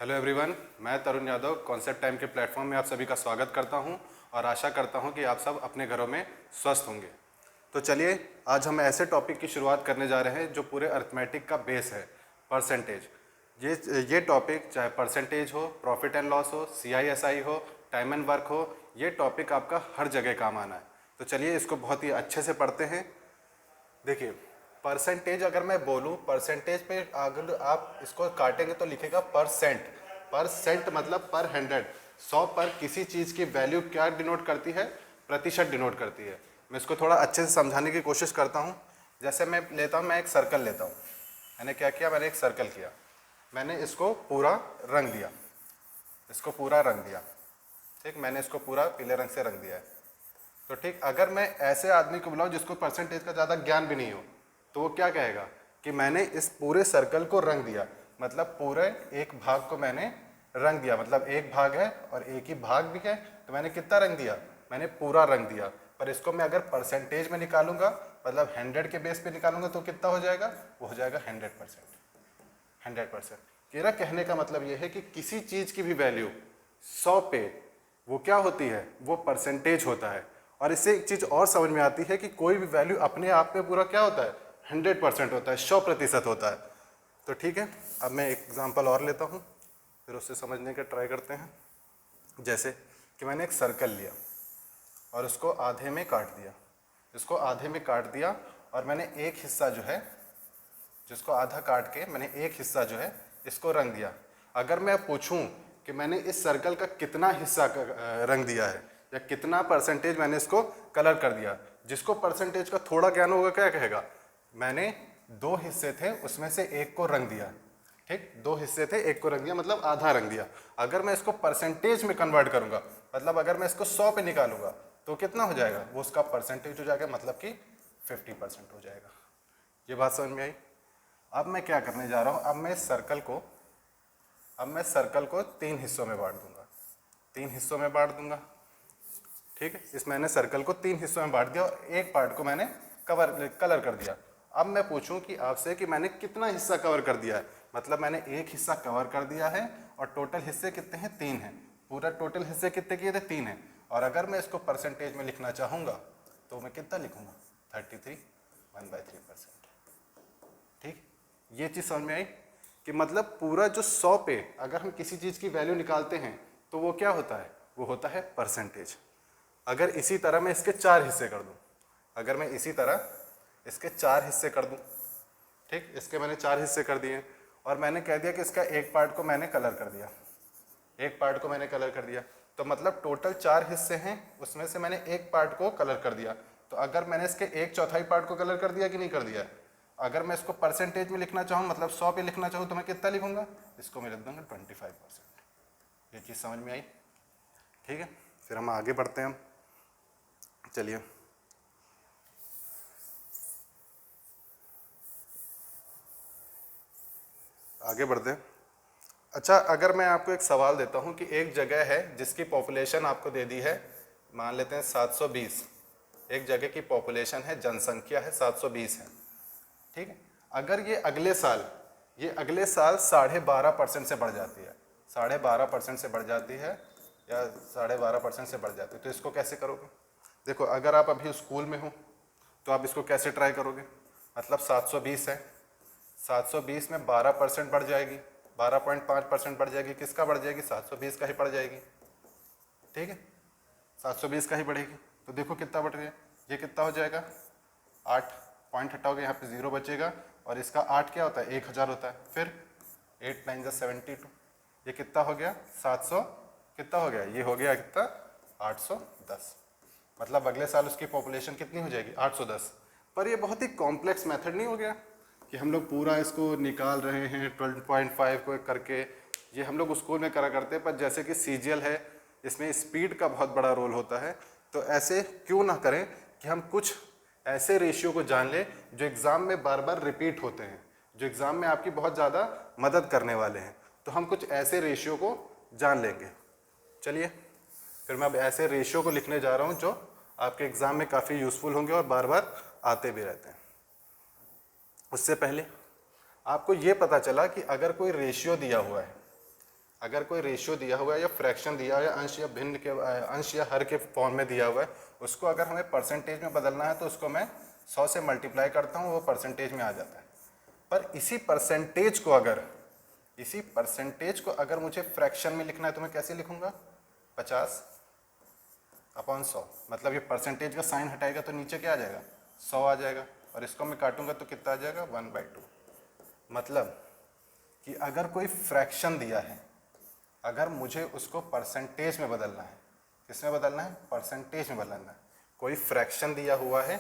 Hello everyone, मैं तरुण Yadav concept time के platform में आप सभी का स्वागत करता हूं और आशा करता हूं कि आप सब अपने घरों में स्वस्थ होंगे। तो चलिए आज हम ऐसे टॉपिक की शुरुआत करने जा रहे हैं जो पूरे अर्थमेटिक का बेस है, परसेंटेज। ये टॉपिक चाहे परसेंटेज हो, प्रॉफिट एंड लॉस हो, CISI हो, टाइम एंड वर्क हो, ये टॉपिक आपका हर जगह काम आना है। तो चलिए इसको बहुत ही अच्छे से पढ़ते हैं। देखिए, परसेंटेज अगर मैं बोलूं, परसेंटेज पे अगर आप इसको काटेंगे तो लिखेगा परसेंट। परसेंट मतलब पर 100, 100 पर किसी चीज़ की वैल्यू क्या डिनोट करती है? प्रतिशत डिनोट करती है। मैं इसको थोड़ा अच्छे से समझाने की कोशिश करता हूं। जैसे मैं एक सर्कल लेता हूं। मैंने क्या किया? मैंने एक सर्कल किया, मैंने इसको पूरा रंग दिया, इसको पूरा रंग दिया। ठीक, मैंने इसको पूरा पीले रंग से रंग दिया है। तो ठीक, अगर मैं ऐसे आदमी को बुलाऊं जिसको परसेंटेज का ज़्यादा ज्ञान भी नहीं हो, तो वो क्या कहेगा कि मैंने इस पूरे सर्कल को रंग दिया, मतलब पूरे एक भाग को मैंने रंग दिया। मतलब एक भाग है और एक ही भाग भी है, तो मैंने कितना रंग दिया? मैंने पूरा रंग दिया। पर इसको मैं अगर परसेंटेज में निकालूंगा, मतलब 100 के बेस पे निकालूंगा, तो कितना हो जाएगा? वो हो जाएगा 100%। 100%। मेरा कहने का मतलब ये है कि किसी चीज़ की भी वैल्यू 100 पे वो क्या होती है? वो परसेंटेज होता है। और इससे एक चीज़ और समझ में आती है कि कोई भी वैल्यू अपने आप में पूरा क्या होता है? 100% होता है, 100% होता है। तो ठीक है, अब मैं एक एग्जांपल और लेता हूँ, फिर उससे समझने का ट्राई करते हैं। जैसे कि मैंने एक सर्कल लिया और उसको आधे में काट दिया, इसको आधे में काट दिया और मैंने एक हिस्सा जो है, जिसको आधा काट के मैंने एक हिस्सा जो है इसको रंग दिया। अगर मैं पूछूं कि मैंने इस सर्कल का कितना हिस्सा रंग दिया है या कितना परसेंटेज मैंने इसको कलर कर दिया, जिसको परसेंटेज का थोड़ा ज्ञान होगा क्या कहेगा? मैंने 2 हिस्से थे, उसमें से एक को रंग दिया। ठीक, 2 हिस्से थे, एक को रंग दिया, मतलब आधा रंग दिया। अगर मैं इसको परसेंटेज में कन्वर्ट करूंगा, मतलब अगर मैं इसको 100 पे निकालूंगा, तो कितना हो जाएगा? वो उसका परसेंटेज हो जाएगा, मतलब कि 50% हो जाएगा। ये बात समझ में आई? अब मैं क्या करने जा रहा हूँ? अब मैं सर्कल को 3 हिस्सों में बांट दूंगा, 3 हिस्सों में बांट दूंगा। ठीक है, इस मैंने सर्कल को 3 हिस्सों में बांट दिया और एक पार्ट को मैंने कलर कर दिया। अब मैं पूछूं कि आपसे कि मैंने कितना हिस्सा कवर कर दिया है, मतलब मैंने एक हिस्सा कवर कर दिया है और टोटल हिस्से कितने हैं? 3 हैं। पूरा टोटल हिस्से कितने किए थे? 3 हैं। और अगर मैं इसको परसेंटेज में लिखना चाहूँगा तो मैं कितना लिखूँगा? 33, 1/3%। ठीक, ये चीज़ समझ में आई कि मतलब पूरा जो 100 पे अगर हम किसी चीज़ की वैल्यू निकालते हैं तो वो क्या होता है? वो होता है परसेंटेज। अगर इसी तरह मैं इसके 4 हिस्से कर दूं, अगर मैं इसी तरह इसके 4 हिस्से कर दूं, ठीक, इसके मैंने 4 हिस्से कर दिए और मैंने कह दिया कि इसका एक पार्ट को मैंने कलर कर दिया, एक पार्ट को मैंने कलर कर दिया, तो मतलब टोटल 4 हिस्से हैं, उसमें से मैंने एक पार्ट को कलर कर दिया। तो अगर मैंने इसके 1/4 पार्ट को कलर कर दिया कि नहीं कर दिया? अगर मैं इसको परसेंटेज में लिखना चाहूँ, मतलब 100 पे लिखना चाहूँ, तो मैं कितना लिखूंगा? इसको मैं लिख दूंगा 25%। ये चीज़ समझ में आई? ठीक है, फिर हम आगे बढ़ते हैं। चलिए, आगे बढ़ते हैं। अच्छा, अगर मैं आपको एक सवाल देता हूं कि एक जगह है जिसकी पॉपुलेशन आपको दे दी है, मान लेते हैं 720, एक जगह की पॉपुलेशन है, जनसंख्या है 720 है। ठीक है, अगर ये अगले साल 12.5% से बढ़ जाती है, 12.5% से बढ़ जाती है या 12.5% से बढ़ जाती है, तो इसको कैसे करोगे? देखो, अगर आप अभी स्कूल में हो तो आप इसको कैसे ट्राई करोगे? मतलब 720 है, 720 में 12% बढ़ जाएगी, 12.5% बढ़ जाएगी, किसका बढ़ जाएगी? 720 का ही बढ़ जाएगी। ठीक है, 720 का ही बढ़ेगी। तो देखो कितना बढ़ रही है, ये कितना हो जाएगा? 8 पॉइंट हटाओगे, यहाँ पे 0 बचेगा और इसका 8 क्या होता है? 1000 होता है। फिर 8 9 72, ये कितना हो गया? 700, कितना हो गया? ये हो गया कितना? 810। मतलब अगले साल उसकी पॉपुलेशन कितनी हो जाएगी? 810। पर ये बहुत ही कॉम्प्लेक्स मेथड नहीं हो गया कि हम लोग पूरा इसको निकाल रहे हैं 12.5 को करके? ये हम लोग स्कूल में करा करते हैं, पर जैसे कि CGL है, इसमें स्पीड का बहुत बड़ा रोल होता है। तो ऐसे क्यों ना करें कि हम कुछ ऐसे रेशियो को जान लें जो एग्ज़ाम में बार बार रिपीट होते हैं, जो एग्ज़ाम में आपकी बहुत ज़्यादा मदद करने वाले हैं। तो हम कुछ ऐसे रेशियो को जान लेंगे। चलिए, फिर मैं अब ऐसे रेशियो को लिखने जा रहा हूँ जो आपके एग्ज़ाम में काफ़ी यूज़फुल होंगे और बार बार आते भी रहते हैं। उससे पहले आपको ये पता चला कि अगर कोई रेशियो दिया हुआ है, अगर कोई रेशियो दिया हुआ है या फ्रैक्शन दिया हुआ है, अंश या भिन्न के अंश या हर के फॉर्म में दिया हुआ है, उसको अगर हमें परसेंटेज में बदलना है तो उसको मैं 100 से मल्टीप्लाई करता हूँ, वो परसेंटेज में आ जाता है। पर इसी परसेंटेज को अगर मुझे फ्रैक्शन में लिखना है तो मैं कैसे लिखूंगा? 50/100, मतलब ये परसेंटेज का साइन हटाएगा तो नीचे क्या आ जाएगा? 100 आ जाएगा, और इसको मैं काटूंगा तो कितना आ जाएगा? 1/2। मतलब कि अगर कोई फ्रैक्शन दिया है, अगर मुझे उसको परसेंटेज में बदलना है, किस में बदलना है? परसेंटेज में बदलना है। कोई फ्रैक्शन दिया हुआ है,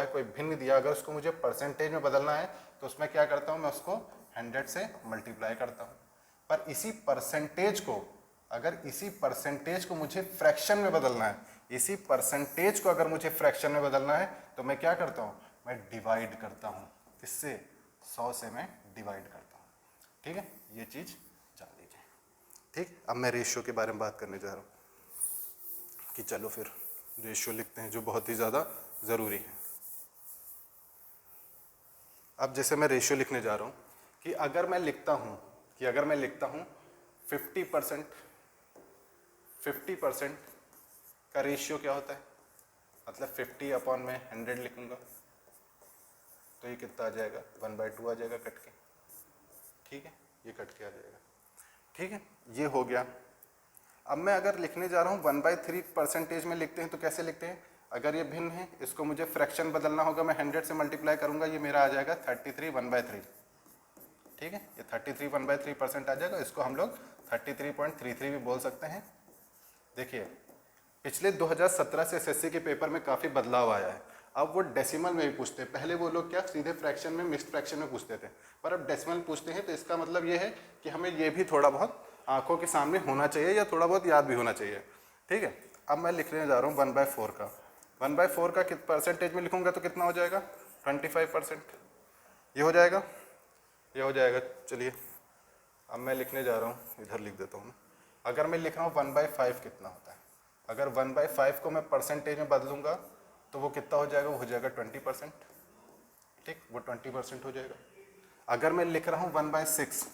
कोई भिन्न दिया, अगर उसको मुझे परसेंटेज में बदलना है तो उसमें क्या करता हूँ? मैं उसको 100 से मल्टीप्लाई करता हूँ। पर इसी परसेंटेज को मुझे फ्रैक्शन में बदलना है, अगर मुझे फ्रैक्शन में बदलना है तो मैं क्या करता हूँ? मैं डिवाइड करता हूँ। किससे? 100 से मैं डिवाइड करता हूँ। ठीक है, ये चीज़ जान लीजिए। ठीक, अब मैं रेशियो के बारे में बात करने जा रहा हूँ कि चलो फिर रेशियो लिखते हैं, जो बहुत ही ज़्यादा ज़रूरी है। अब जैसे मैं रेशियो लिखने जा रहा हूँ कि अगर मैं लिखता हूँ 50% का रेशियो क्या होता है? मतलब 50 अपॉन में 100 लिखूंगा तो ये कितना आ जाएगा? 1/2 आ जाएगा कट के। ठीक है, ये कट के आ जाएगा। ठीक है, ये हो गया। अब मैं अगर लिखने जा रहा हूँ 1/3 परसेंटेज में लिखते हैं तो कैसे लिखते हैं? अगर ये भिन्न है, इसको मुझे फ्रैक्शन बदलना होगा, मैं 100 से मल्टीप्लाई करूंगा, ये मेरा आ जाएगा 33/1/3। ठीक है, ये 33/1/3% आ जाएगा। इसको हम लोग 33.33 भी बोल सकते हैं। देखिए, पिछले 2017 से एसएससी के पेपर में काफ़ी बदलाव आया है। अब वो डेसिमल में भी पूछते हैं। पहले वो लोग क्या सीधे फ्रैक्शन में, मिक्स्ड फ्रैक्शन में पूछते थे, पर अब डेसिमल पूछते हैं। तो इसका मतलब ये है कि हमें ये भी थोड़ा बहुत आंखों के सामने होना चाहिए या थोड़ा बहुत याद भी होना चाहिए। ठीक है, अब मैं लिखने जा रहा हूँ 1/4 का। 1/4 का परसेंटेज में लिखूंगा तो कितना हो जाएगा? 25%। ये हो जाएगा, ये हो जाएगा। चलिए, अब मैं लिखने जा रहा हूँ, इधर लिख देता हूँ। अगर मैं लिख रहा हूँ 1/5 कितना होता है? अगर 1/5 को मैं परसेंटेज में बदलूंगा तो वो कितना हो जाएगा? वो हो जाएगा 20%। ठीक, वो 20% हो जाएगा। अगर मैं लिख रहा हूँ 1/6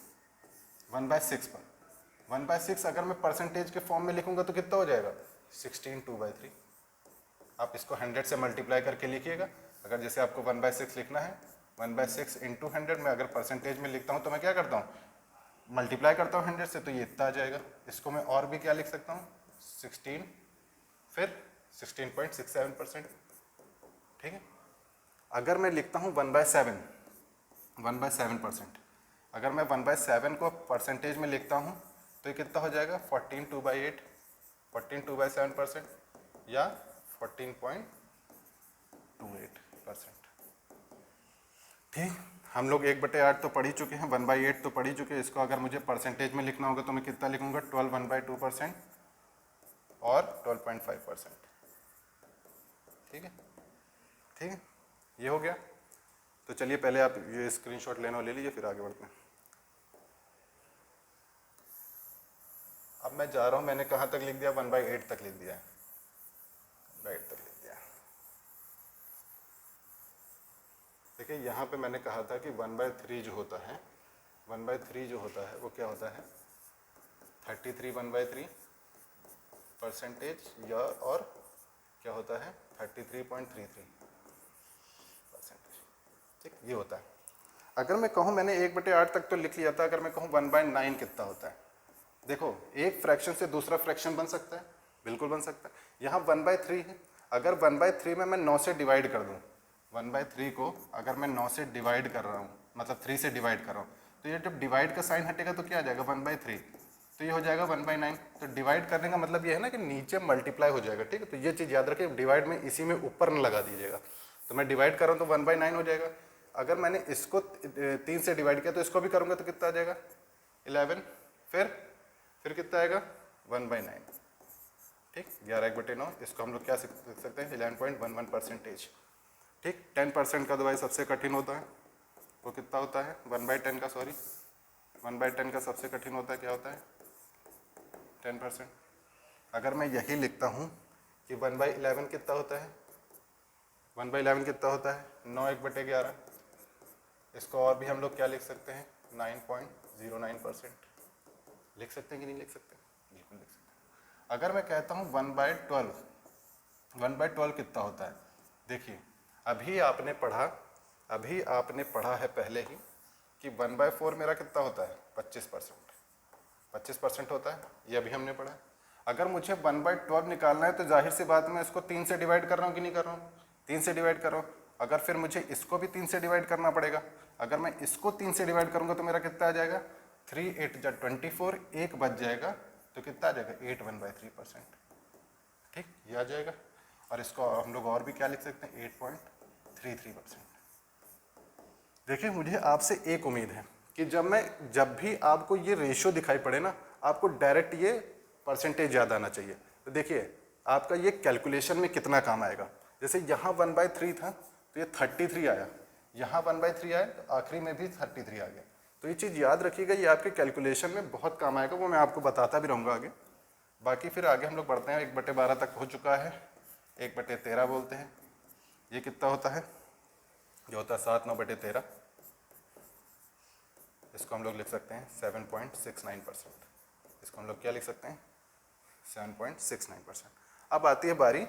पर 1/6 अगर मैं परसेंटेज के फॉर्म में लिखूंगा तो कितना हो जाएगा? 16/2/3। आप इसको 100 से मल्टीप्लाई करके लिखिएगा। अगर जैसे आपको 1/6 लिखना है, 1/6 इंटू 100 में अगर परसेंटेज में लिखता हूँ तो मैं क्या करता हूँ? मल्टीप्लाई करता हूँ 100 से, तो ये इतना आ जाएगा। इसको मैं और भी क्या लिख सकता हूँ? 16, फिर 16.67%। ठीक है, अगर मैं लिखता हूँ 1/7 अगर मैं 1/7 को परसेंटेज में लिखता हूँ तो ये कितना हो जाएगा? 14/2/8, 14/2/7% या 14.28%। ठीक, हम लोग 1/8 तो पढ़ ही चुके हैं, 1/8 तो पढ़ ही चुके हैं। इसको अगर मुझे परसेंटेज में लिखना होगा तो मैं कितना लिखूंगा? 12 1/2% और 12.5%। ठीक है, ठीक है, ये हो गया। तो चलिए पहले आप ये स्क्रीनशॉट लेना ले लीजिए, फिर आगे बढ़ते हैं। अब मैं जा रहा हूँ, मैंने कहाँ तक लिख दिया? 1/8 तक लिख दिया है, 1/8 तक लिख दिया। देखिए, यहाँ पे मैंने कहा था कि 1/3 जो होता है, 1/3 जो होता है वो क्या होता है? 33/1/3 परसेंटेज, या और क्या होता है? 33.33%। ठीक, ये होता है। अगर मैं कहूँ, मैंने 1/8 तक तो लिख लिया था, अगर मैं कहूँ 1/9 कितना होता है? देखो, एक फ्रैक्शन से दूसरा फ्रैक्शन बन सकता है, बिल्कुल बन सकता है। यहाँ 1/3 है, अगर 1/3 में मैं 9 से डिवाइड कर दूँ, 1/3 को अगर मैं 9 से डिवाइड कर रहा हूँ, मतलब 3 से डिवाइड कर रहा हूँ, तो ये जब डिवाइड का साइन हटेगा तो क्या आ जाएगा? 1/3, तो ये हो जाएगा 1/9। तो डिवाइड करने का मतलब ये है ना कि नीचे मल्टीप्लाई हो जाएगा। ठीक है, तो ये चीज़ याद रखें, डिवाइड में इसी में ऊपर न लगा दीजिएगा। तो मैं डिवाइड कर रहा हूँ तो 1/9 हो जाएगा। अगर मैंने इसको 3 से डिवाइड किया तो इसको भी करूँगा तो कितना आ जाएगा? 11, फिर कितना आएगा? 1/9। ठीक, 11/9। इसको हम लोग क्या लिख सकते हैं? 11.11%। ठीक, 10% का दवाई सबसे कठिन होता है, वो कितना होता है? 1/10 का, सॉरी 1/10 का सबसे कठिन होता है, क्या होता है? 10%। अगर मैं यही लिखता हूँ कि 1/11 कितना होता है? 1/11 कितना होता है? 9 1/11। इसको और भी हम लोग क्या लिख सकते हैं? 9.09%। लिख सकते हैं कि नहीं लिख सकते? बिल्कुल लिख सकते हैं। अगर मैं कहता हूँ 1/12 कितना होता है? देखिए अभी आपने पढ़ा है पहले ही कि 1/4 मेरा कितना होता है? 25% होता है, ये अभी हमने पढ़ा है। अगर मुझे 1/12 निकालना है तो जाहिर सी बात मैं इसको 3 से डिवाइड कर रहा हूँ कि नहीं कर रहा हूँ? 3 से डिवाइड कर रहा हूँ। अगर फिर मुझे इसको भी 3 से डिवाइड करना पड़ेगा। अगर मैं इसको 3 से डिवाइड करूँगा तो मेरा कितना आ जाएगा? 3 8 जा 24, एक बच जाएगा तो कितना आ जाएगा? 8 1/3%। ठीक, ये आ जाएगा। और इसको हम लोग और भी क्या लिख सकते हैं? 8.33%। देखिए मुझे आपसे एक उम्मीद है कि जब भी आपको ये रेशियो दिखाई पड़े ना, आपको डायरेक्ट ये परसेंटेज याद आना चाहिए। तो देखिए आपका ये कैलकुलेशन में कितना काम आएगा। जैसे यहाँ 1/3 था तो ये 33 आया, यहाँ 1/3 आया तो आखिरी में भी 33 आ गया। तो ये चीज़ याद रखिएगा, ये आपके कैलकुलेशन में बहुत काम आएगा, वो मैं आपको बताता भी रहूँगा आगे। बाकी फिर आगे हम लोग बढ़ते हैं। 1/12 तक हो चुका है, 1/13 बोलते हैं। ये कितना होता है? जो होता है 7 9/13। इसको हम लोग लिख सकते हैं 7.69%। इसको हम लोग क्या लिख सकते हैं? 7.69%। अब आती है बारी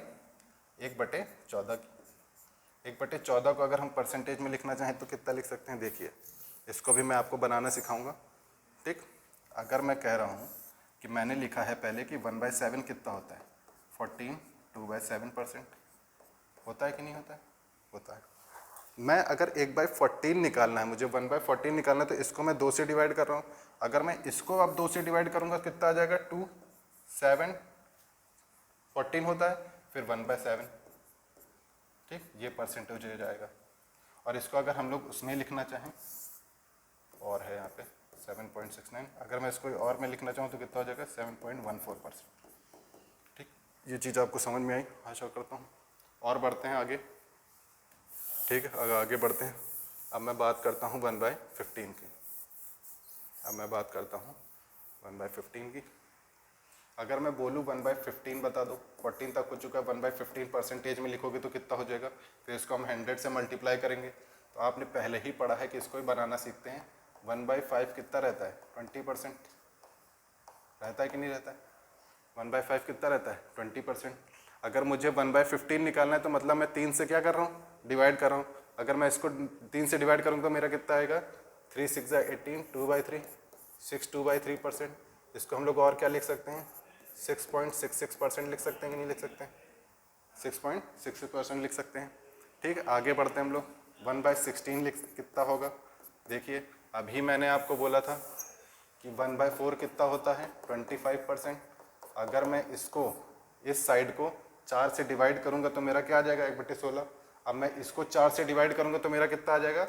1/14 की। 1/14 को अगर हम परसेंटेज में लिखना चाहें तो कितना लिख सकते हैं? देखिए इसको भी मैं आपको बनाना सिखाऊंगा। ठीक, अगर मैं कह रहा हूँ कि मैंने लिखा है पहले कि 1/7 कितना होता है? 14 2/7%। होता है कि नहीं होता है? होता है। मैं अगर 1/14 निकालना है, मुझे 1/14 निकालना है तो इसको मैं 2 से डिवाइड कर रहा हूँ। अगर मैं इसको अब 2 से डिवाइड करूँगा कितना आ जाएगा? 2 7 14 होता है, फिर 1/7। ठीक, ये परसेंटेज हो जाएगा। और इसको अगर हम लोग उसमें लिखना चाहें, और है यहाँ पे 7.69, अगर मैं इसको और में लिखना चाहूँ तो कितना हो जाएगा? 7.14%। ठीक, ये चीज़ आपको समझ में आई आशा करता हूँ। और बढ़ते हैं आगे। ठीक है, आगे बढ़ते हैं। अब मैं बात करता हूँ 1/15 की। अब मैं बात करता हूँ 1/15 की। अगर मैं बोलूँ 1/15 बता दो, 14 तक हो चुका है, 1/15 परसेंटेज में लिखोगे तो कितना हो जाएगा? फिर इसको हम 100 से मल्टीप्लाई करेंगे। तो आपने पहले ही पढ़ा है कि इसको ही बनाना सीखते हैं। 1/5 कितना रहता है? 20% रहता है कि नहीं रहता है? 1/5 कितना रहता है? 20%। अगर मुझे 1/15 निकालना है तो मतलब मैं 3 से क्या कर रहा हूँ? डिवाइड कर रहा हूँ। अगर मैं इसको 3 से डिवाइड करूँगा तो मेरा कितना आएगा? 3 6 18, 2/3, 6 2/3%। इसको हम लोग और क्या लिख सकते हैं? 6.66% लिख सकते हैं कि नहीं लिख सकते हैं? 6.66% लिख सकते हैं। ठीक है, आगे बढ़ते हैं हम लोग। 1/16 लिख कितना होगा? देखिए अभी मैंने आपको बोला था कि 1/4 कितना होता है? 25%। अगर मैं इसको इस साइड को 4 से डिवाइड करूंगा तो मेरा क्या आ जाएगा? 1/16। अब मैं इसको 4 से डिवाइड करूंगा तो मेरा कितना आ जाएगा?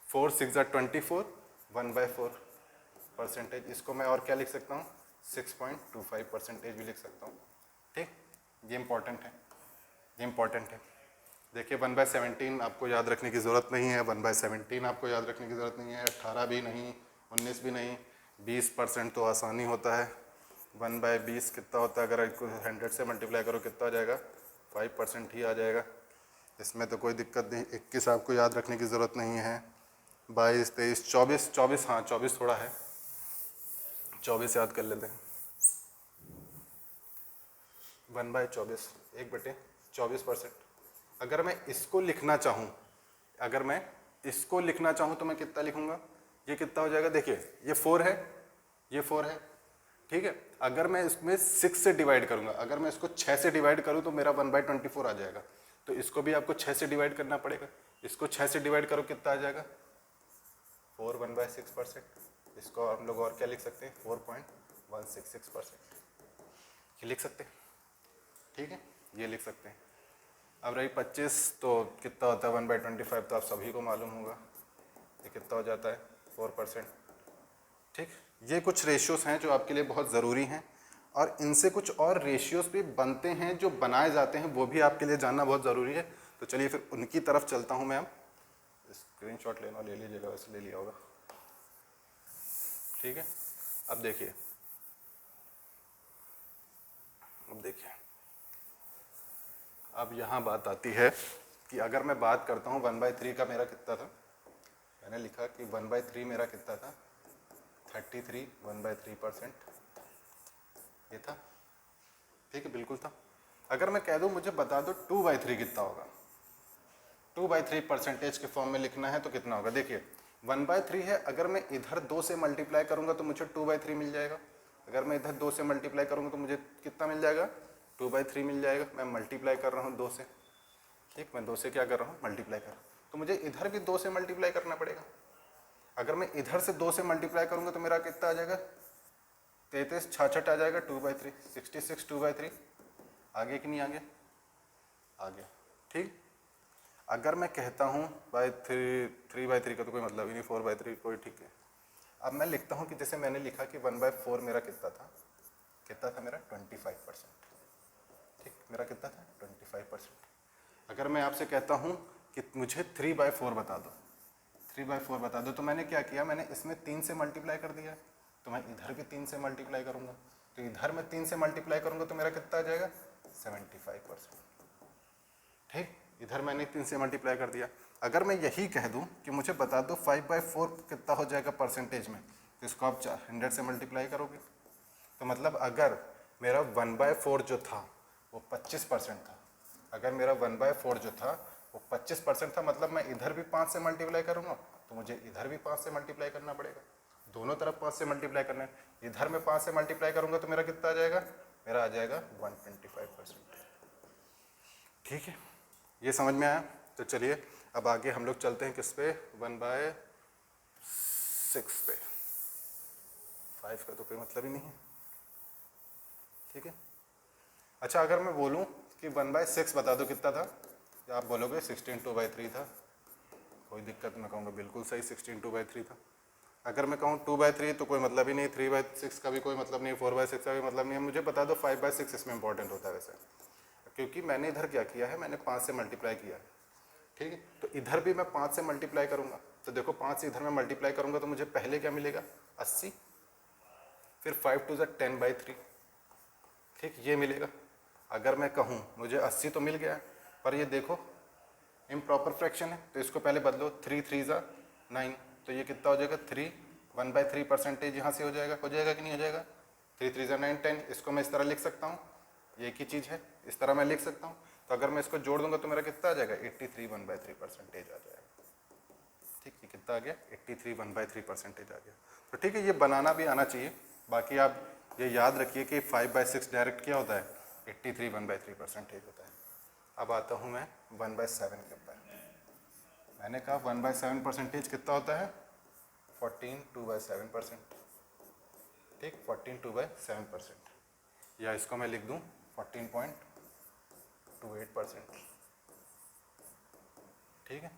4 6 24, 1/4 परसेंटेज। इसको मैं और क्या लिख सकता हूँ? 6.25% भी लिख सकता हूँ। ठीक, ये इंपॉर्टेंट है, ये इंपॉर्टेंट है। देखिए 1/17 आपको याद रखने की ज़रूरत नहीं है, 1/17 आपको याद रखने की ज़रूरत नहीं है, 18 भी नहीं, 19 भी नहीं, 20% तो आसानी होता है। 1/20 कितना होता है? अगर 100 से मल्टीप्लाई करो कितना आ जाएगा? 5% ही आ जाएगा। इसमें तो कोई दिक्कत नहीं। 21 आपको याद रखने की ज़रूरत नहीं है। 22 23 24 24, हाँ 24 थोड़ा है, 24 याद कर लेते हैं। 1/24 1/24%। अगर मैं इसको लिखना चाहूँ, अगर मैं इसको लिखना चाहूँ तो मैं कितना लिखूँगा? ये कितना हो जाएगा? देखिए ये 4 है, ये 4 है। ठीक है, अगर मैं इसमें 6 से डिवाइड करूँगा, अगर मैं इसको 6 से डिवाइड करूँ तो मेरा 1/24 आ जाएगा। तो इसको भी आपको 6 से डिवाइड करना पड़ेगा। इसको 6 से डिवाइड करो कितना आ जाएगा? 4 1/6%। इसको हम लोग और क्या लिख सकते हैं? 4.166% ये लिख सकते हैं। ठीक है, ये लिख सकते हैं। अब रही 25, तो कितना होता है? 1/25 तो आप सभी को मालूम होगा, ये कितना हो जाता है? 4%। ठीक, ये कुछ रेशियोस हैं जो आपके लिए बहुत ज़रूरी हैं, और इनसे कुछ और रेशियोस भी बनते हैं जो बनाए जाते हैं, वो भी आपके लिए जानना बहुत ज़रूरी है। तो चलिए फिर उनकी तरफ चलता हूँ मैं। अब स्क्रीनशॉट लेना ले लीजिएगा, वैसे ले लिया होगा। ठीक है, अब देखिए, अब देखिए, अब यहाँ बात आती है कि अगर मैं बात करता हूँ 1/3 का मेरा कितना था? मैंने लिखा कि 1/3 मेरा कितना था? 33 1/3%, ये था, ठीक है, बिल्कुल था। अगर मैं कह दूं मुझे बता दो 2/3 कितना होगा, 2/3% के फॉर्म में लिखना है तो कितना होगा। देखिए 1/3 है, अगर मैं इधर 2 से मल्टीप्लाई करूंगा तो मुझे 2/3 मिल जाएगा। अगर मैं इधर 2 से मल्टीप्लाई करूंगा तो मुझे कितना मिल जाएगा, 2/3 मिल जाएगा। मैं मल्टीप्लाई कर रहा हूँ 2 से, ठीक, मैं 2 से क्या कर रहा हूँ, मल्टीप्लाई कर रहा हूँ, तो मुझे इधर भी 2 से मल्टीप्लाई करना पड़ेगा। अगर मैं इधर से 2 से मल्टीप्लाई करूंगा तो मेरा कितना आ जाएगा, 33 66 आ जाएगा, 2/3 66 2/3, आगे कि नहीं आगे, आ गया, ठीक। अगर मैं कहता हूँ 3/3 का तो कोई मतलब ही नहीं, 4/3 कोई, ठीक है। अब मैं लिखता हूँ कि जैसे मैंने लिखा कि 1/4 मेरा कितना था मेरा 25%, ठीक, मेरा कितना था 25%। अगर मैं आपसे कहता हूँ कि मुझे 3/4 बता दो, 3/4 बता दो, तो मैंने क्या किया, मैंने इसमें 3 से मल्टीप्लाई कर दिया, तो मैं इधर भी 3 से मल्टीप्लाई करूँगा, तो इधर मैं 3 से मल्टीप्लाई करूँगा तो मेरा कितना आ जाएगा 75%, ठीक। इधर मैंने 3 से मल्टीप्लाई कर दिया। अगर मैं यही कह दूं कि मुझे बता दो 5/4 कितना हो जाएगा परसेंटेज में, तो इसको आप 100 से मल्टीप्लाई करोगे, तो मतलब अगर मेरा 1/4 जो था वो 25% था, अगर मेरा 1/4 जो था वो 25% था, मतलब मैं इधर भी 5 से मल्टीप्लाई करूँगा तो मुझे इधर भी 5 से मल्टीप्लाई करना पड़ेगा, दोनों तरफ 5 से मल्टीप्लाई करना है। इधर मैं 5 से मल्टीप्लाई करूँगा तो मेरा कितना आ जाएगा, मेरा आ जाएगा 125%, ठीक है, ये समझ में आया। तो चलिए अब आगे हम लोग चलते हैं किस पे, 1/6 पे, 5 का तो कोई मतलब ही नहीं है, ठीक है। अच्छा अगर मैं बोलूं कि 1/6 बता दो कितना था, तो आप बोलोगे 16 2/3 था, कोई दिक्कत, मैं कहूँगा बिल्कुल सही 16 2/3 था। अगर मैं कहूँ 2/3 तो कोई मतलब ही नहीं, 3/6 का भी कोई मतलब नहीं, 4/6 का भी मतलब नहीं है। मुझे बता दो 5/6 इसमें इंपॉर्टेंट होता है वैसे, क्योंकि मैंने इधर क्या किया है, मैंने 5 से मल्टीप्लाई किया है, ठीक है। तो इधर भी मैं 5 से मल्टीप्लाई करूँगा, तो देखो 5 से इधर मैं मल्टीप्लाई करूँगा तो मुझे पहले क्या मिलेगा 80, फिर 5 2 10/3, ठीक, ये मिलेगा। अगर मैं कहूँ मुझे 80 तो मिल गया है, पर ये देखो इम्प्रॉपर फ्रैक्शन है, तो इसको पहले बदलो, 3 3 9, तो ये कितना हो जाएगा 3, 1/3% यहाँ से हो जाएगा कि नहीं हो जाएगा, 3 3 9 10, इसको मैं इस तरह लिख सकता हूँ, ये एक ही चीज़ है, इस तरह मैं लिख सकता हूँ। तो अगर मैं इसको जोड़ दूंगा तो मेरा कितना आ जाएगा 83 1/3% आ जाएगा, ठीक, ये कितना आ गया 83 1/3% आ गया। तो ठीक है, ये बनाना भी आना चाहिए। बाकी आप ये याद रखिए कि 5/6 डायरेक्ट क्या होता है 83 1/3% होता है। अब आता हूँ मैं 1/7 के ऊपर। मैंने कहा 1/7% कितना होता है 14 2/7%, ठीक, 14 2/7%, या इसको मैं लिख दूँ 14.28%, ठीक है।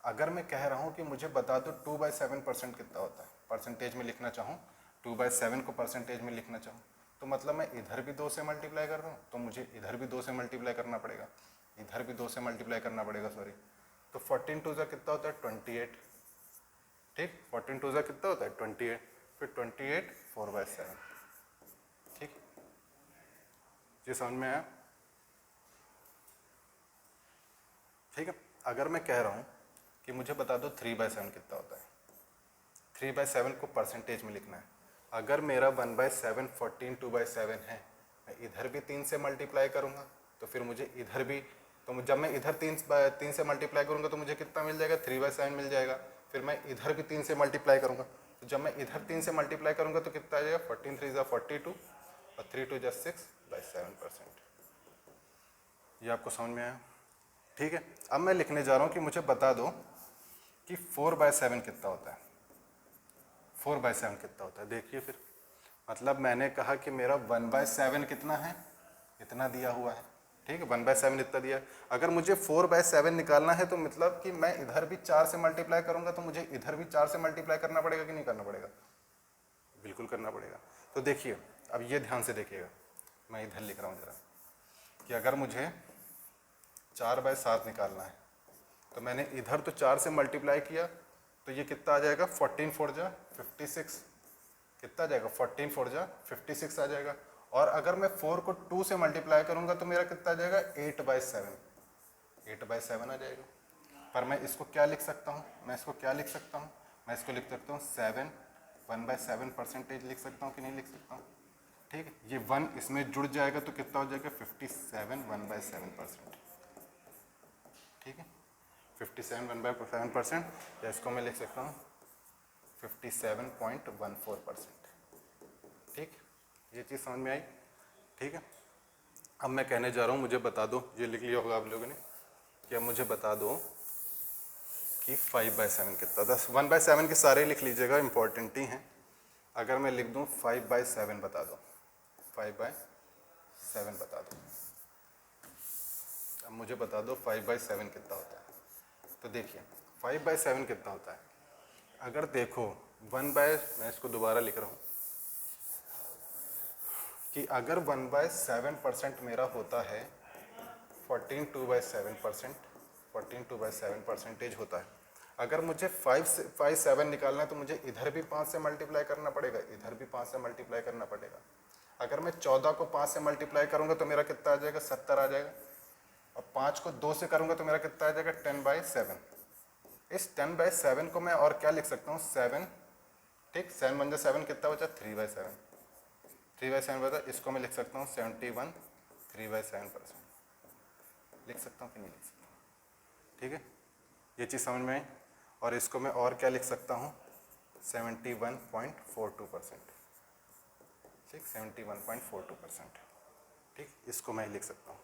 अगर मैं कह रहा हूँ कि मुझे बता दो 2/7% कितना होता है, परसेंटेज में लिखना चाहूँ, 2/7 को परसेंटेज में लिखना चाहूँ, तो मतलब मैं इधर भी 2 से मल्टीप्लाई कर रहा हूँ तो मुझे इधर भी 2 से मल्टीप्लाई करना पड़ेगा, इधर भी 2 से मल्टीप्लाई करना पड़ेगा, सॉरी। तो 14 2 कितना होता है 28, ठीक, 14 2 कितना होता है 28, फिर 28 4/7, ठीक, ये समझ में आया, ठीक है। अगर मैं कह रहा हूँ कि मुझे बता दो 3/7 कितना होता है, 3/7 को परसेंटेज में लिखना है। अगर मेरा 1/7 14 2/7 है, मैं इधर भी 3 से मल्टीप्लाई करूँगा तो फिर मुझे इधर भी, तो जब मैं इधर 3 से मल्टीप्लाई करूँगा तो मुझे कितना मिल जाएगा 3/7 मिल जाएगा। फिर मैं इधर भी 3 से मल्टीप्लाई करूँगा, तो जब मैं इधर 3 से मल्टीप्लाई करूँगा तो कितना आ जाएगा 14 3 42 और 3 2 6/7%। ये आपको समझ में आया, ठीक है। अब मैं लिखने जा रहा हूँ कि मुझे बता दो कि 4/7 कितना होता है, 4/7 कितना होता है। देखिए फिर, मतलब मैंने कहा कि मेरा 1/7 कितना है, इतना दिया हुआ है, ठीक है, 1/7 इतना दिया है। अगर मुझे 4/7 निकालना है तो मतलब कि मैं इधर भी 4 से मल्टीप्लाई करूंगा तो मुझे इधर भी 4 से मल्टीप्लाई करना पड़ेगा कि नहीं करना पड़ेगा, बिल्कुल करना पड़ेगा। तो देखिए अब ये ध्यान से देखिएगा, मैं इधर लिख रहा हूँ जरा, कि अगर मुझे 4/7 निकालना है तो मैंने इधर तो 4 से मल्टीप्लाई किया, तो ये कितना आ जाएगा 14 4 56, कितना आ जाएगा 14 4 56 आ जाएगा। और अगर मैं 4 को 2 से मल्टीप्लाई करूंगा तो मेरा कितना आ जाएगा 8/7, 8/7 आ जाएगा। पर मैं इसको क्या लिख सकता हूँ, मैं इसको क्या लिख सकता हूँ, मैं इसको लिख सकता हूँ 7 1/7% लिख सकता हूँ कि नहीं लिख सकता हूँ? ठीक है, ये 1 इसमें जुड़ जाएगा तो कितना हो जाएगा 57 1/7%। ठीक है, 57 1/7%, या इसको मैं लिख सकता हूँ 57.14%। ठीक, ये चीज़ समझ में आई? ठीक है, अब मैं कहने जा रहा हूँ, मुझे बता दो, ये लिख लिया होगा आप लोगों ने, कि अब मुझे बता दो कि 5/7 कितना था। 1/7 के सारे लिख लीजिएगा, इंपॉर्टेंट ही हैं। अगर मैं लिख दूँ 5/7 बता दो, 5/7 बता दो, अब मुझे बता दो 5/7 कितना होता है। तो देखिए 5/7 कितना होता है, अगर देखो मैं इसको दोबारा लिख रहा हूँ कि अगर 1/7% मेरा होता है 14/7% होता है। अगर मुझे 5/7 निकालना है तो मुझे इधर भी 5 से मल्टीप्लाई करना पड़ेगा, इधर भी 5 से मल्टीप्लाई करना पड़ेगा। अगर मैं 14 को 5 से मल्टीप्लाई करूंगा तो मेरा कितना आ जाएगा, 70 आ जाएगा। और 5 को 2 से करूंगा तो मेरा कितना आ जाएगा, 10/7। इस 10/7 को मैं और क्या लिख सकता हूँ, 7। ठीक, 7 बन जाए 7 कितना बचा, 3/7। 3/7 बचा, इसको मैं लिख सकता हूँ 71 3/7% लिख सकता हूँ कि नहीं लिख सकता हूँ? ठीक है, ये चीज़ समझ में आई। और इसको मैं और क्या लिख सकता हूँ, 71.42%। ठीक, 71.42%। ठीक, इसको मैं लिख सकता हूँ।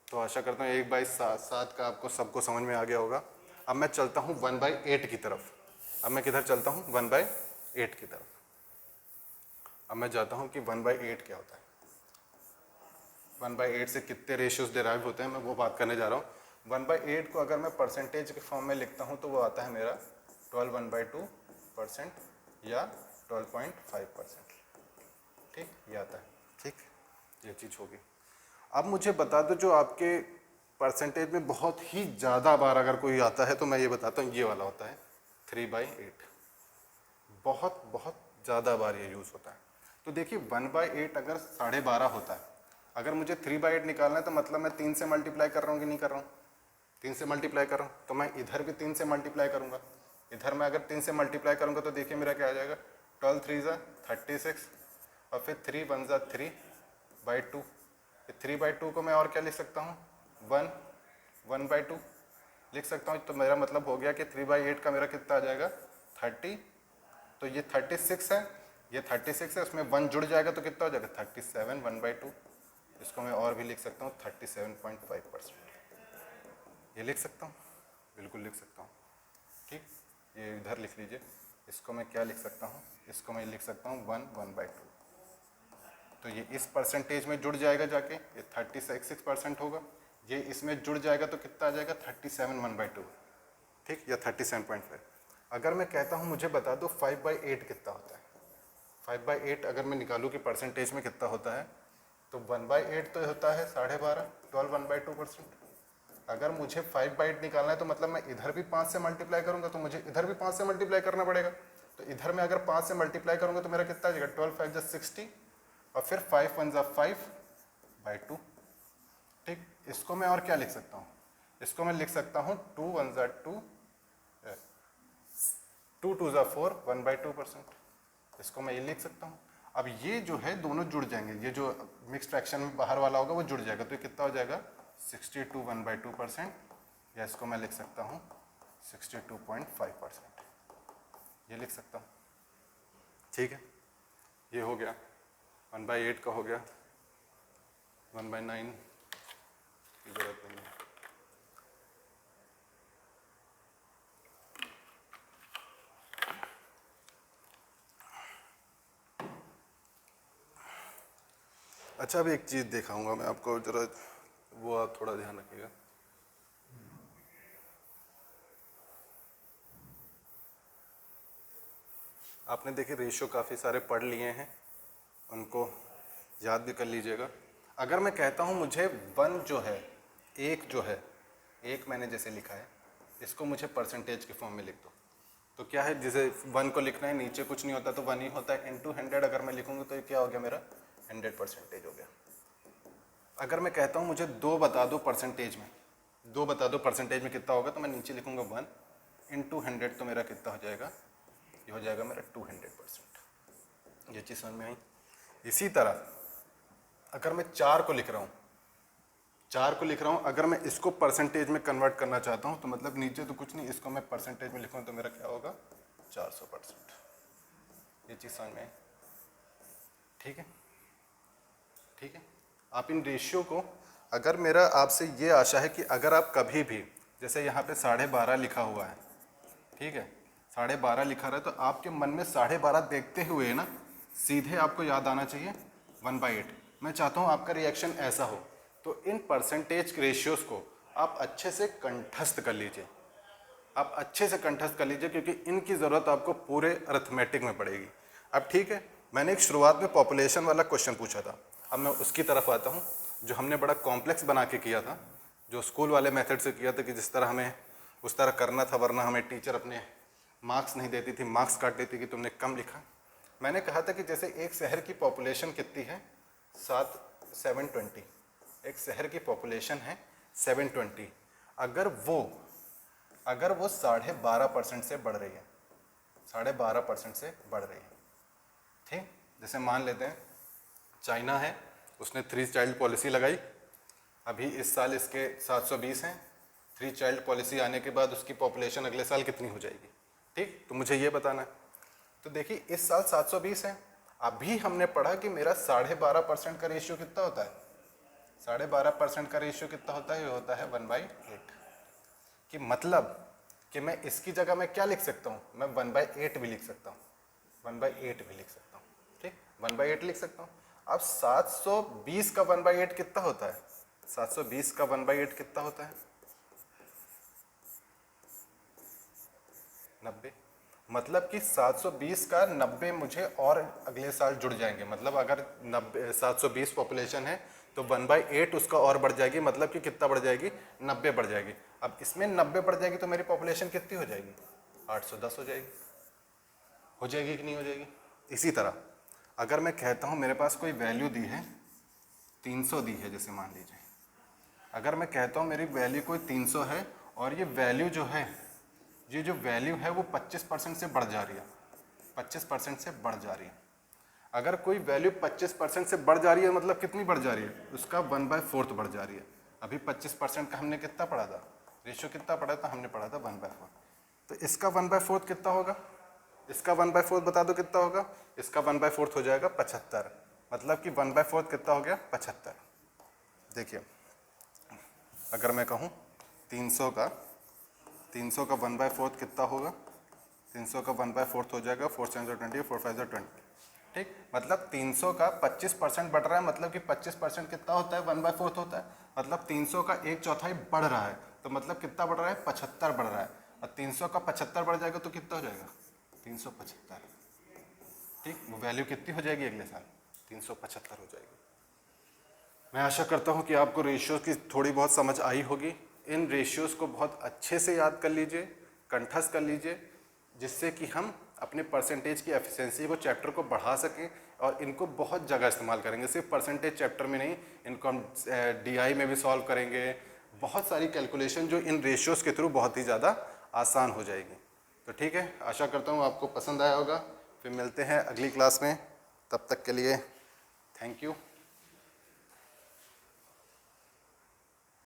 तो आशा करता हूँ 1/7 का आपको सबको समझ में आ गया होगा। अब मैं चलता हूँ 1/8 की तरफ। अब मैं किधर चलता हूँ, 1/8 की तरफ। अब मैं जाता हूँ कि 1/8 क्या होता है, 1/8 से कितने रेशियोज डिराइव होते हैं, मैं वो बात करने जा रहा हूँ। 1/8 को अगर मैं परसेंटेज के फॉर्म में लिखता हूँ तो वो आता है मेरा 12/2% या 12.5%। ठीक, ये आता है। ठीक, ये चीज़ होगी। अब मुझे बता दो, जो आपके परसेंटेज में बहुत ही ज़्यादा बार अगर कोई आता है तो मैं ये बताता हूँ, ये वाला होता है 3/8। बहुत बहुत ज़्यादा बार ये यूज़ होता है। तो देखिए 1/8 अगर 12.5 होता है, अगर मुझे 3/8 निकालना है तो मतलब मैं 3 से मल्टीप्लाई कर रहा हूँ कि नहीं कर रहा हूँ, 3 से मल्टीप्लाई कर रहा हूँ। तो मैं इधर भी 3 से मल्टीप्लाई करूँगा, इधर मैं अगर 3 से मल्टीप्लाई करूँगा तो देखिए मेरा क्या आ जाएगा, 12 3 ज़ा 36, और फिर 3 1 ज़ा 3/2। 3/2 को मैं और क्या लिख सकता हूँ, 1/2 लिख सकता हूँ। तो मेरा मतलब हो गया कि 3/8 का मेरा कितना आ जाएगा, 30। तो ये 36 है, ये 36 है, उसमें 1 जुड़ जाएगा तो कितना हो जाएगा, 37 1/2। इसको मैं और भी लिख सकता हूँ 37.5%। ये लिख सकता हूँ, बिल्कुल लिख सकता हूँ। ठीक, ये इधर लिख लीजिए। इसको मैं क्या लिख सकता हूँ, इसको मैं लिख सकता हूँ 1/2। तो ये इस परसेंटेज में जुड़ जाएगा जाके, ये 36% होगा। ये इसमें जुड़ जाएगा तो कितना आ जाएगा, 37 1/2। ठीक, या 37.5। अगर मैं कहता हूँ मुझे बता दो 5/8 कितना होता है, 5/8 अगर मैं निकालूँ कि परसेंटेज में कितना होता है, तो 1/8 तो होता है 12.5, 12 1/2%। अगर मुझे 5/8 निकालना है तो मतलब मैं इधर भी 5 से मल्टीप्लाई करूंगा तो मुझे इधर भी 5 से मल्टीप्लाई करना पड़ेगा। तो इधर में अगर 5 से मल्टीप्लाई करूंगा तो मेरा कितना आ जाएगा, 12 5 ज़ा 60, और फिर 5 1 ज़ा 5/2। ठीक, इसको मैं और क्या लिख सकता हूँ, इसको मैं लिख सकता हूँ 2 1 ज़ा 2, 2 2 ज़ा 4 1/2%। इसको मैं ये लिख सकता हूँ। अब ये जो है दोनों जुड़ जाएंगे, ये जो मिक्स फ्रैक्शन में बाहर वाला होगा वो जुड़ जाएगा, तो ये कितना हो जाएगा, 62 1/2%, या इसको मैं लिख सकता हूँ 62.5%। ये लिख सकता हूँ। ठीक है, ये हो गया 1/8 का हो गया। 1/9 की जरूरत नहीं है। अच्छा, अब एक चीज़ दिखाऊंगा मैं आपको, जरा वो आप थोड़ा ध्यान रखिएगा। आपने देखिए रेशियो काफ़ी सारे पढ़ लिए हैं, उनको याद भी कर लीजिएगा। अगर मैं कहता हूँ मुझे 1 जो है, एक जो है, एक मैंने जैसे लिखा है, इसको मुझे परसेंटेज के फॉर्म में लिख दो, तो क्या है, जैसे 1 को लिखना है, नीचे कुछ नहीं होता तो 1 ही होता है, इनटू 100 अगर मैं लिखूँगा तो ये क्या हो गया, मेरा 100% हो गया। अगर मैं कहता हूँ मुझे 2 बता दो परसेंटेज में, 2 बता दो परसेंटेज में कितना होगा, तो मैं नीचे लिखूँगा 1 × 100, तो मेरा कितना हो जाएगा, ये हो जाएगा मेरा 200%। ये चीज़ समझ में आई। इसी तरह अगर मैं 4 को लिख रहा हूँ, 4 को लिख रहा हूँ, अगर मैं इसको परसेंटेज में कन्वर्ट करना चाहता हूँ तो मतलब नीचे तो कुछ नहीं, इसको मैं परसेंटेज में लिखूँ तो मेरा क्या होगा 400%। ये चीज़ समझ में आई। ठीक है, ठीक है। आप इन रेशियो को, अगर मेरा आपसे ये आशा है कि अगर आप कभी भी, जैसे यहाँ पे 12.5 लिखा हुआ है, ठीक है, 12.5 लिखा रहा है, तो आपके मन में 12.5 देखते हुए ना सीधे आपको याद आना चाहिए 1/8। मैं चाहता हूँ आपका रिएक्शन ऐसा हो। तो इन परसेंटेज रेशियोज़ को आप अच्छे से कंठस्थ कर लीजिए, आप अच्छे से कंठस्थ कर लीजिए, क्योंकि इनकी ज़रूरत आपको पूरे अरिथमेटिक में पड़ेगी। अब ठीक है, मैंने एक शुरुआत में पॉपुलेशन वाला क्वेश्चन पूछा था, अब मैं उसकी तरफ आता हूँ जो हमने बड़ा कॉम्प्लेक्स बना के किया था, जो स्कूल वाले मेथड से किया था कि जिस तरह हमें उस तरह करना था, वरना हमें टीचर अपने मार्क्स नहीं देती थी, मार्क्स काट देती कि तुमने कम लिखा। मैंने कहा था कि जैसे एक शहर की पॉपुलेशन कितनी है 720, एक शहर की पॉपुलेशन है 720, अगर वो 12.5% से बढ़ रही है, 12.5% से बढ़ रही है, ठीक। जैसे मान लेते हैं चाइना है, उसने 3 चाइल्ड पॉलिसी लगाई, अभी इस साल इसके 720 हैं, 3 चाइल्ड पॉलिसी आने के बाद उसकी पॉपुलेशन अगले साल कितनी हो जाएगी, ठीक। तो मुझे ये बताना है। तो देखिए इस साल 720 है, अभी हमने पढ़ा कि मेरा 12.5% का रेशियो कितना होता है, 12.5% का रेशियो कितना होता है, ये होता है 1/8। कि मतलब कि मैं इसकी जगह मैं क्या लिख सकता हूँ, मैं 1/8 भी लिख सकता हूँ, 1/8 भी लिख सकता हूँ, ठीक, 1/8 लिख सकता हूँ। अब 720 का 1/8 कितना होता है, 720 का 1/8 कितना होता है 90। मतलब कि 720 का 90 मुझे और अगले साल जुड़ जाएंगे, मतलब अगर 720 पॉपुलेशन है तो 1/8 उसका और बढ़ जाएगी, मतलब कि कितना बढ़ जाएगी 90 बढ़ जाएगी। अब इसमें 90 बढ़ जाएगी तो मेरी पॉपुलेशन कितनी हो जाएगी 810 हो जाएगी, हो जाएगी कि नहीं हो जाएगी। इसी तरह अगर मैं कहता हूँ मेरे पास कोई वैल्यू दी है 300 दी है, जैसे मान लीजिए, अगर मैं कहता हूँ मेरी वैल्यू कोई 300 है और ये वैल्यू जो है, ये जो वैल्यू है वो 25% से बढ़ जा रही है, 25% से बढ़ जा रही है। अगर कोई वैल्यू 25% से बढ़ जा रही है मतलब कितनी बढ़ जा रही है, उसका 1/4 बढ़ जा रही है। अभी 25% का हमने कितना पढ़ा था, रेशियो कितना पढ़ा था, हमने पढ़ा था 1/4। तो इसका 1/4 कितना होगा, इसका 1/4 बता दो कितना होगा, इसका 1/4 हो जाएगा 75, मतलब कि 1/4 कितना हो गया 75। देखिए अगर मैं कहूँ 300 का 1/4 कितना होगा, 300 का 1/4 हो जाएगा 4 7 20, 4 5 20, ठीक। मतलब 300 का 25% बढ़ रहा है, मतलब कि 25% कितना होता है 1/4 होता है, मतलब 300 का 1/4 बढ़ रहा है, तो मतलब कितना बढ़ रहा है 75 बढ़ रहा है। और 300 का 75 बढ़ जाएगा तो कितना हो जाएगा 375, ठीक। वो वैल्यू कितनी हो जाएगी अगले साल 375 हो जाएगी। मैं आशा करता हूँ कि आपको रेशियोज़ की थोड़ी बहुत समझ आई होगी। इन रेशियोज़ को बहुत अच्छे से याद कर लीजिए, कंठस्थ कर लीजिए, जिससे कि हम अपने परसेंटेज की एफिशिएंसी को, चैप्टर को बढ़ा सकें और इनको बहुत जगह इस्तेमाल करेंगे, सिर्फ परसेंटेज चैप्टर में नहीं, इनको हम DI में भी सॉल्व करेंगे। बहुत सारी कैलकुलेशन जो इन रेशियोज़ के थ्रू बहुत ही ज़्यादा आसान हो जाएगी। तो ठीक है, आशा करता हूँ आपको पसंद आया होगा। फिर मिलते हैं अगली क्लास में, तब तक के लिए थैंक यू।